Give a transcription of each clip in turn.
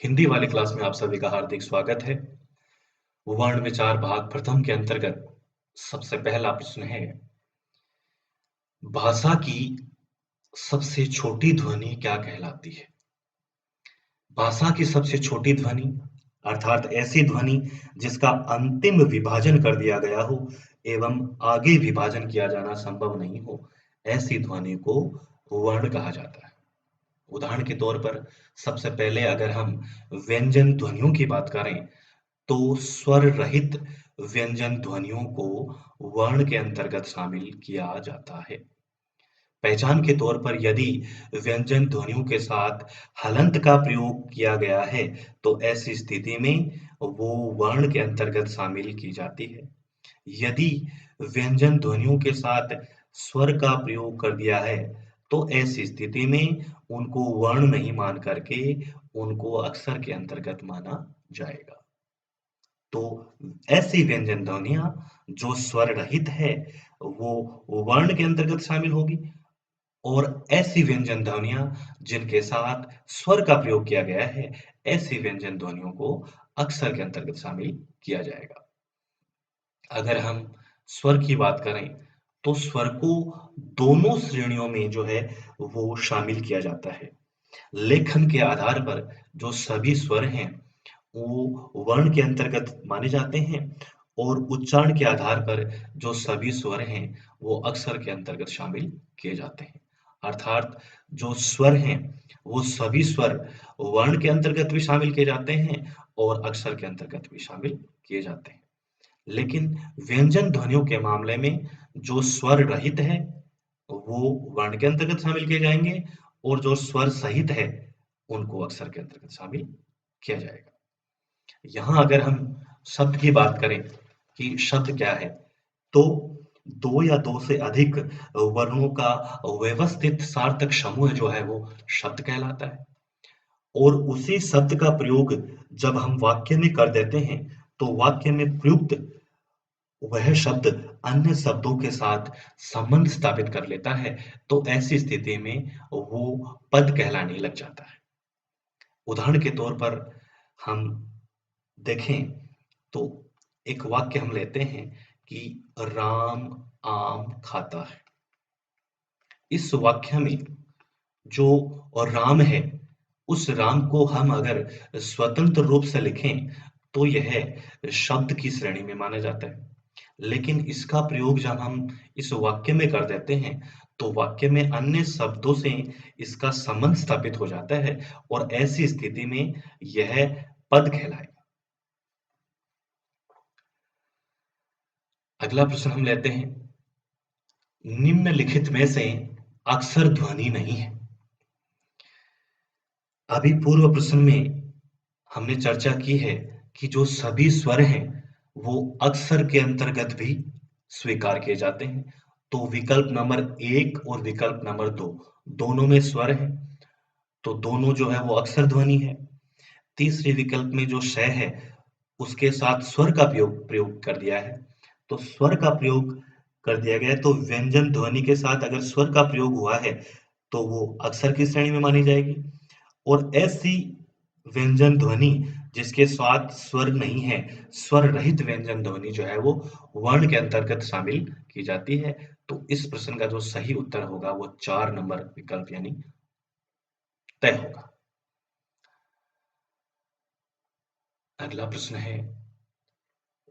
हिंदी वाली क्लास में आप सभी का हार्दिक स्वागत है। वर्ण विचार भाग प्रथम के अंतर्गत सबसे पहला प्रश्न है, भाषा की सबसे छोटी ध्वनि क्या कहलाती है? भाषा की सबसे छोटी ध्वनि अर्थात ऐसी ध्वनि जिसका अंतिम विभाजन कर दिया गया हो एवं आगे विभाजन किया जाना संभव नहीं हो, ऐसी ध्वनि को वर्ण कहा जाता है। उदाहरण के तौर पर सबसे पहले अगर हम व्यंजन ध्वनियों की बात करें तो स्वर रहित व्यंजन ध्वनियों को वर्ण के अंतर्गत शामिल किया जाता है। पहचान के तौर पर यदि व्यंजन ध्वनियों के साथ हलंत का प्रयोग किया गया है, तो ऐसी स्थिति में वो वर्ण के अंतर्गत शामिल की जाती है। यदि व्यंजन ध्वनियों के साथ स्वर का प्रयोग कर दिया है, तो ऐसी स्थिति में उनको वर्ण नहीं मान करके उनको अक्षर के अंतर्गत माना जाएगा। तो ऐसी व्यंजन ध्वनियाँ जो स्वर रहित है, वो वर्ण के अंतर्गत शामिल होगी और ऐसी व्यंजन ध्वनियाँ जिनके साथ स्वर का प्रयोग किया गया है, ऐसी व्यंजन ध्वनियों को अक्षर के अंतर्गत शामिल किया जाएगा। अगर हम स्वर की बात करें, तो स्वर को दोनों श्रेणियों में जो है वो शामिल किया जाता है। लेखन के आधार पर जो सभी स्वर हैं, वो वर्ण के अंतर्गत माने जाते हैं और उच्चारण के आधार पर जो सभी स्वर हैं, वो अक्षर के अंतर्गत शामिल किए जाते हैं। अर्थात जो स्वर हैं, वो सभी स्वर वर्ण के अंतर्गत भी शामिल किए जाते हैं और अक्षर के अंतर्गत भी शामिल किए जाते हैं। लेकिन व्यंजन ध्वनियों के मामले में जो स्वर रहित है, वो वर्ण के अंतर्गत शामिल किए जाएंगे और जो स्वर सहित है, उनको अक्षर के अंतर्गत शामिल किया जाएगा। यहाँ अगर हम शब्द की बात करें कि शब्द क्या है, तो दो या दो से अधिक वर्णों का व्यवस्थित सार्थक समूह जो है वो शब्द कहलाता है। और उसी शब्द का प्रयोग जब हम वाक्य में कर देते हैं, तो वाक्य में प्रयुक्त वह शब्द अन्य शब्दों के साथ संबंध स्थापित कर लेता है, तो ऐसी स्थिति में वो पद कहलाने लग जाता है। उदाहरण के तौर पर हम देखें तो एक वाक्य हम लेते हैं कि राम आम खाता है। इस वाक्य में जो राम है, उस राम को हम अगर स्वतंत्र रूप से लिखें, तो यह शब्द की श्रेणी में माना जाता है। लेकिन इसका प्रयोग जब हम इस वाक्य में कर देते हैं, तो वाक्य में अन्य शब्दों से इसका संबंध स्थापित हो जाता है और ऐसी स्थिति में यह पद कहलाएगा। अगला प्रश्न हम लेते हैं, निम्नलिखित में से अक्षर ध्वनि नहीं है। अभी पूर्व प्रश्न में हमने चर्चा की है कि जो सभी स्वर हैं, वो अक्षर के अंतर्गत भी स्वीकार किए जाते हैं। तो विकल्प नंबर 1 और विकल्प नंबर 2 दोनों में स्वर है, तो दोनों जो है वो अक्षर ध्वनि है। तीसरे विकल्प में जो श है, उसके साथ स्वर का प्रयोग प्रयोग कर दिया है। तो स्वर का प्रयोग कर दिया गया है, तो व्यंजन ध्वनि के साथ अगर स्वर का प्रयोग हुआ है, तो वो अक्षर की श्रेणी में मानी जाएगी। और ऐसी व्यंजन ध्वनि जिसके साथ स्वर नहीं है, स्वर रहित व्यंजन ध्वनि जो है वो वर्ण के अंतर्गत शामिल की जाती है। तो इस प्रश्न का जो सही उत्तर होगा वो 4 नंबर विकल्प यानी तय होगा। अगला प्रश्न है,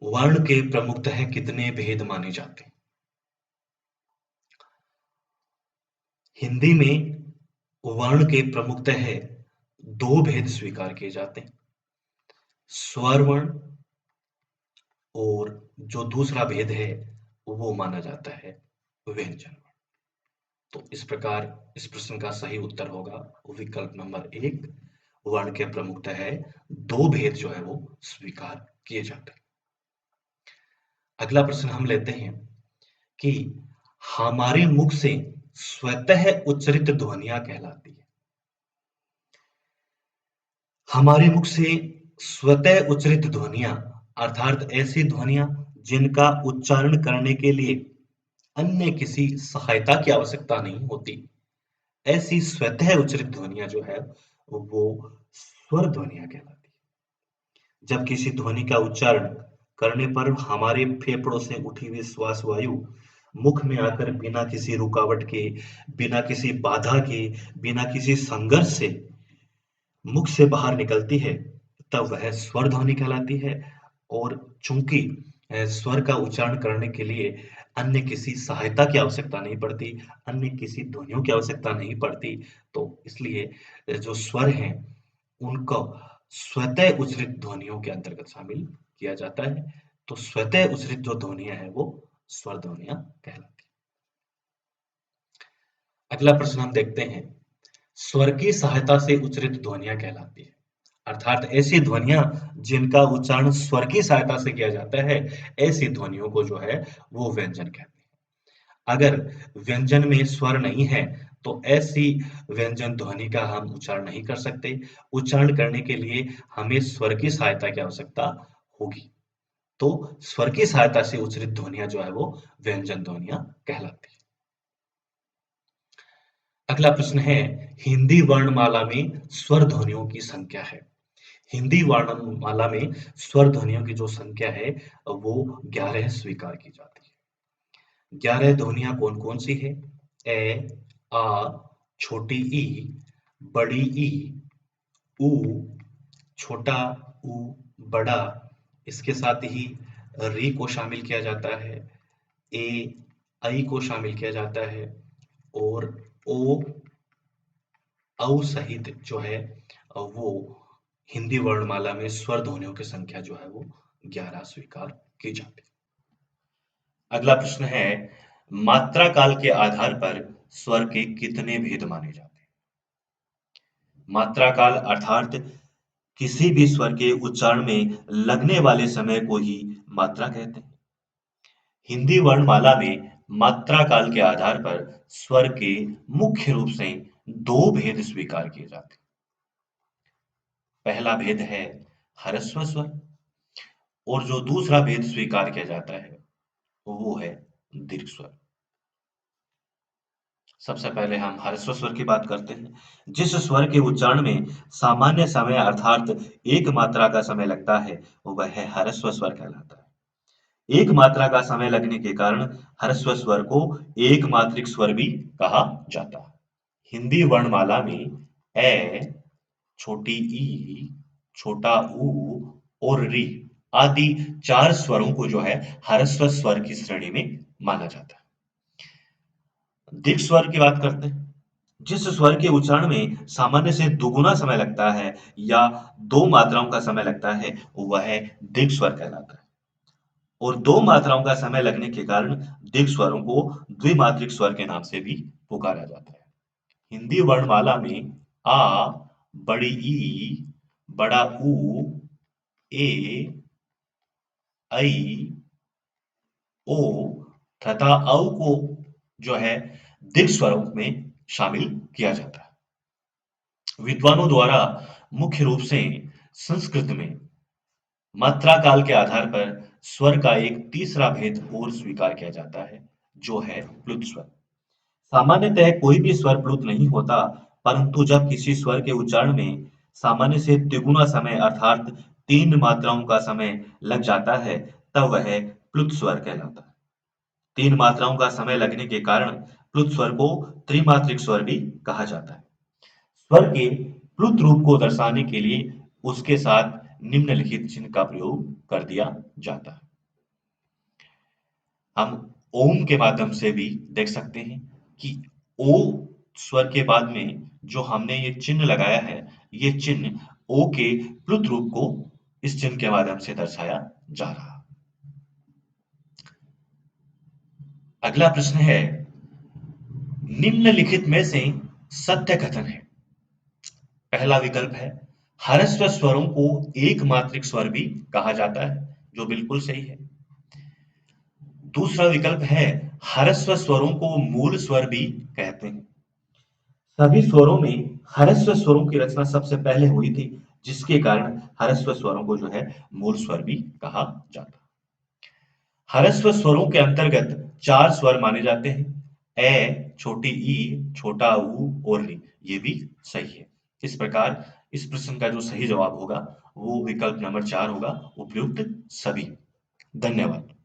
वर्ण के प्रमुखतः कितने भेद माने जाते हैं? हिंदी में वर्ण के प्रमुखतः 2 भेद स्वीकार किए जाते हैं, स्वर वर्ण और जो दूसरा भेद है वो माना जाता है व्यंजन वर्ण। तो इस प्रकार इस प्रश्न का सही उत्तर होगा विकल्प नंबर 1, वर्ण के प्रमुखतः 2 भेद जो है वो स्वीकार किए जाते हैं। अगला प्रश्न हम लेते हैं कि हमारे मुख से स्वतः उच्चरित ध्वनियां कहलाती है। हमारे मुख से स्वतः उच्चरित ध्वनियां अर्थात ऐसी ध्वनियां जिनका उच्चारण करने के लिए अन्य किसी सहायता की आवश्यकता नहीं होती, ऐसी स्वतः उच्चरित ध्वनियां जो है वो स्वर ध्वनियाँ कहलाती हैं। जब किसी ध्वनि का उच्चारण करने पर हमारे फेफड़ों से उठी हुई श्वास वायु मुख में आकर बिना किसी रुकावट के, बिना किसी बाधा के, बिना किसी संघर्ष से मुख से बाहर निकलती है, तब वह स्वर ध्वनि कहलाती है। और चूंकि स्वर का उच्चारण करने के लिए अन्य किसी सहायता की आवश्यकता नहीं पड़ती, अन्य किसी ध्वनियों की आवश्यकता नहीं पड़ती, तो इसलिए जो स्वर हैं उनको स्वतः उच्चरित ध्वनियों के अंतर्गत शामिल किया जाता है। तो स्वतः उच्चरित जो ध्वनियां हैं वो स्वर ध्वनियां कहलाती हैं। अगला प्रश्न हम देखते हैं, स्वर की सहायता से उच्चरित ध्वनियां कहलाती है, अर्थात ऐसी ध्वनियां जिनका उच्चारण स्वर की सहायता से किया जाता है, ऐसी ध्वनियों को जो है वो व्यंजन कहते हैं। अगर व्यंजन में स्वर नहीं है तो ऐसी व्यंजन ध्वनि का हम उच्चारण नहीं कर सकते। उच्चारण करने के लिए हमें स्वर की सहायता की आवश्यकता होगी। तो स्वर की सहायता से उच्चरित ध्वनियां जो है वो व्यंजन ध्वनियां कहलाती है। अगला प्रश्न है, हिंदी वर्णमाला में स्वर ध्वनियों की संख्या है। हिंदी वर्णमाला में स्वर ध्वनियों की जो संख्या है वो 11 स्वीकार की जाती है। 11 ध्वनियां कौन कौन सी है? ए, आ, छोटी ई, बड़ी ई, ऊ, छोटा ऊ, बड़ा, इसके साथ ही री को शामिल किया जाता है, ए, आई को शामिल किया जाता है, और ओ, औ सहित जो है वो हिंदी वर्णमाला में स्वर ध्वनियों की संख्या जो है वो 11 स्वीकार की जाती है। अगला प्रश्न है, मात्रा काल के आधार पर स्वर के कितने भेद माने जाते हैं? मात्रा काल अर्थात किसी भी स्वर के उच्चारण में लगने वाले समय को ही मात्रा कहते हैं। हिंदी वर्णमाला में मात्रा काल के आधार पर स्वर के मुख्य रूप से दो भेद स्वीकार किए जाते हैं। पहला भेद है ह्रस्व स्वर, और जो दूसरा भेद स्वीकार किया जाता है वो है दीर्घ स्वर। सबसे पहले हम ह्रस्व स्वर की बात करते हैं। जिस स्वर के उच्चारण में सामान्य समय अर्थात एक मात्रा का समय लगता है वह ह्रस्व स्वर कहलाता है। एक मात्रा का समय लगने के कारण ह्रस्व स्वर को एक मात्रिक स्वर भी कहा जाता है। हिंदी वर्णमाला में ए, छोटी ई, छोटा ऊ और री आदि 4 स्वरों को जो है ह्रस्व स्वर की श्रेणी में माना जाता है। दीर्घ स्वर की बात करते हैं। जिस स्वर के उच्चारण में सामान्य से दुगुना समय लगता है या दो मात्राओं का समय लगता है वह दीर्घ स्वर कहलाता है। और दो मात्राओं का समय लगने के कारण दीर्घ स्वरों को द्विमात्रिक स्वर के नाम से भी पुकारा जाता है। हिंदी वर्णमाला में आ, बड़ी ई, बड़ा ऊ, ए, ऐ, ओ तथा औ को जो है दीर्घ स्वरों में शामिल किया जाता है। विद्वानों द्वारा मुख्य रूप से संस्कृत में मात्रा काल के आधार पर स्वर का एक तीसरा भेद और स्वीकार किया जाता है, जो है प्लुत स्वर। सामान्यतः कोई भी स्वर प्लुत नहीं होता, परंतु जब किसी स्वर के उच्चारण में सामान्य से तिगुना समय अर्थात 3 मात्राओं का समय लग जाता है, तब वह प्लुत स्वर कहलाता है। 3 मात्राओं का समय लगने के कारण प्लुत स्वर को त्रिमात्रिक स्वर भी कहा जाता है। स्वर के प्लुत रूप को दर्शाने के लिए उसके साथ निम्नलिखित चिन्ह का प्रयोग कर दिया जाता है। हम ओम के माध्यम से भी देख सकते हैं कि ओ स्वर के बाद में जो हमने ये चिन्ह लगाया है, ये चिन्ह ओ के प्लुत रूप को इस चिन्ह के माध्यम से दर्शाया जा रहा है। अगला प्रश्न है, निम्नलिखित में से सत्य कथन है। पहला विकल्प है, ह्रस्व स्वरों को एक मात्रिक स्वर भी कहा जाता है, जो बिल्कुल सही है। दूसरा विकल्प है, ह्रस्व स्वरों को मूल स्वर भी कहते हैं। सभी स्वरों में ह्रस्व स्वरों की रचना सबसे पहले हुई थी, जिसके कारण ह्रस्व स्वरों को जो है मूल स्वर भी कहा जाता है। ह्रस्व स्वरों के अंतर्गत 4 स्वर माने जाते हैं, ए, छोटी ई, छोटा ऊ और री। ये भी सही है। इस प्रकार इस प्रश्न का जो सही जवाब होगा वो विकल्प नंबर 4 होगा, उपयुक्त सभी। धन्यवाद।